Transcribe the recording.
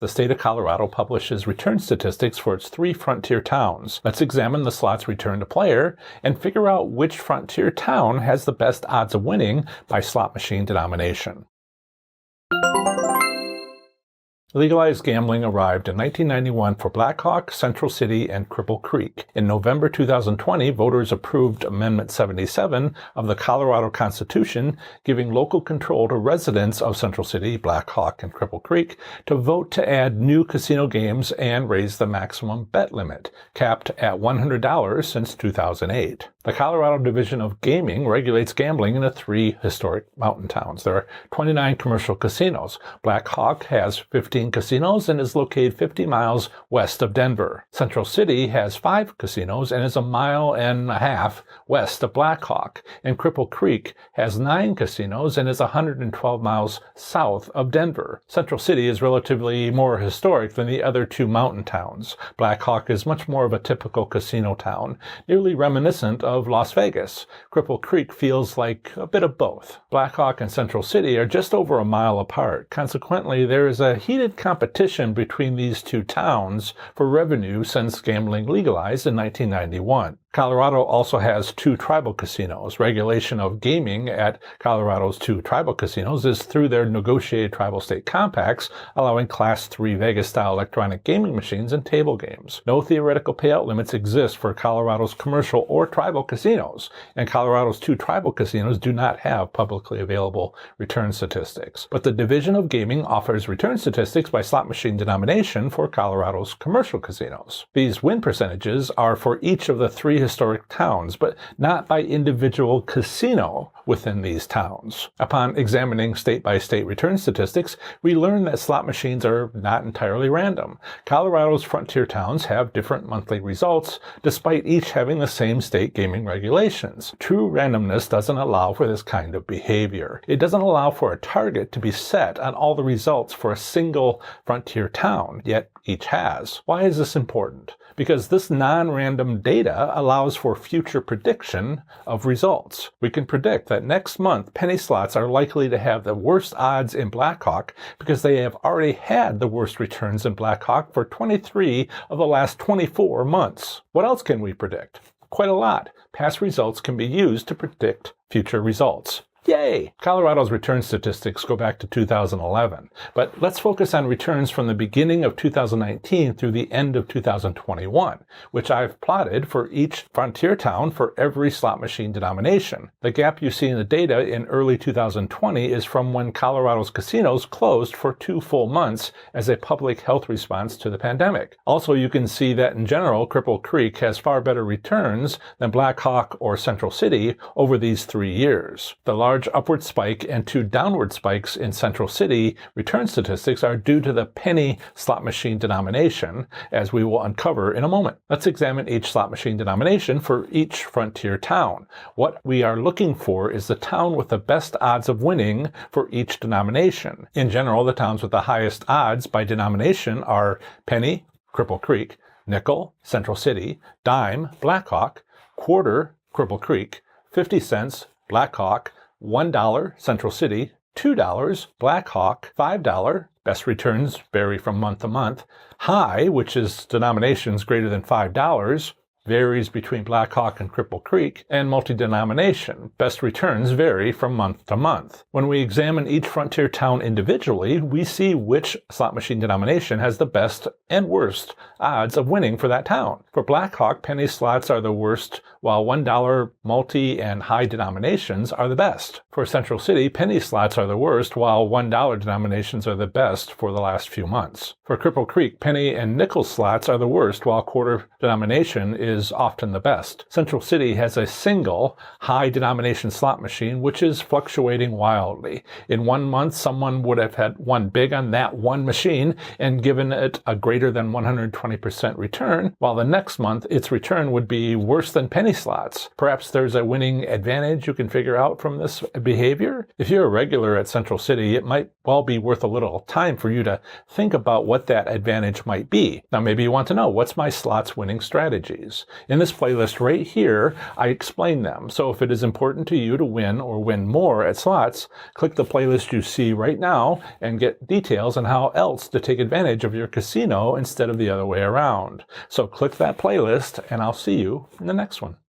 The state of Colorado publishes return statistics for its 3 frontier towns. Let's examine the slots returned to player and figure out which frontier town has the best odds of winning by slot machine denomination. Legalized gambling arrived in 1991 for Blackhawk, Central City, and Cripple Creek. In November 2020, voters approved Amendment 77 of the Colorado Constitution, giving local control to residents of Central City, Blackhawk, and Cripple Creek to vote to add new casino games and raise the maximum bet limit, capped at $100 since 2008. The Colorado Division of Gaming regulates gambling in the 3 historic mountain towns. There are 29 commercial casinos. Blackhawk has 15 casinos and is located 50 miles west of Denver. Central City has 5 casinos and is a mile and a half west of Blackhawk. And Cripple Creek has 9 casinos and is 112 miles south of Denver. Central City is relatively more historic than the other 2 mountain towns. Blackhawk is much more of a typical casino town, nearly reminiscent of Las Vegas. Cripple Creek feels like a bit of both. Blackhawk and Central City are just over a mile apart. Consequently, there is a heated competition between these 2 towns for revenue since gambling legalized in 1991. Colorado also has 2 tribal casinos. Regulation of gaming at Colorado's 2 tribal casinos is through their negotiated tribal state compacts, allowing Class 3 Vegas-style electronic gaming machines and table games. No theoretical payout limits exist for Colorado's commercial or tribal casinos, and Colorado's 2 tribal casinos do not have publicly available return statistics. But the Division of Gaming offers return statistics by slot machine denomination for Colorado's commercial casinos. These win percentages are for each of the 3 historic towns, but not by individual casino within these towns. Upon examining state-by-state return statistics, we learn that slot machines are not entirely random. Colorado's frontier towns have different monthly results, despite each having the same state gaming regulations. True randomness doesn't allow for this kind of behavior. It doesn't allow for a target to be set on all the results for a single frontier town, yet each has. Why is this important? Because this non-random data allows for future prediction of results. We can predict that next month penny slots are likely to have the worst odds in Blackhawk because they have already had the worst returns in Blackhawk for 23 of the last 24 months. What else can we predict? Quite a lot. Past results can be used to predict future results. Yay! Colorado's return statistics go back to 2011, but let's focus on returns from the beginning of 2019 through the end of 2021, which I've plotted for each frontier town for every slot machine denomination. The gap you see in the data in early 2020 is from when Colorado's casinos closed for 2 full months as a public health response to the pandemic. Also, you can see that in general, Cripple Creek has far better returns than Blackhawk or Central City over these 3 years. The large upward spike and 2 downward spikes in Central City return statistics are due to the penny slot machine denomination, as we will uncover in a moment. Let's examine each slot machine denomination for each frontier town. What we are looking for is the town with the best odds of winning for each denomination. In general, the towns with the highest odds by denomination are penny, Cripple Creek, nickel, Central City, dime, Blackhawk, quarter, Cripple Creek, 50 cents, Blackhawk, $1, Central City, $2, Blackhawk, $5, best returns vary from month to month, high, which is denominations greater than $5, varies between Blackhawk and Cripple Creek, and multi-denomination. Best returns vary from month to month. When we examine each frontier town individually, we see which slot machine denomination has the best and worst odds of winning for that town. For Blackhawk, penny slots are the worst, while $1 multi and high denominations are the best. For Central City, penny slots are the worst, while $1 denominations are the best for the last few months. For Cripple Creek, penny and nickel slots are the worst, while quarter denomination is often the best. Central City has a single high denomination slot machine, which is fluctuating wildly. In 1 month, someone would have had won big on that one machine and given it a greater than 120% return, while the next month its return would be worse than penny many slots. Perhaps there's a winning advantage you can figure out from this behavior. If you're a regular at Central City, it might well be worth a little time for you to think about what that advantage might be. Now, maybe you want to know, what's my slots winning strategies? In this playlist right here, I explain them. So if it is important to you to win or win more at slots, click the playlist you see right now and get details on how else to take advantage of your casino instead of the other way around. So click that playlist and I'll see you in the next one.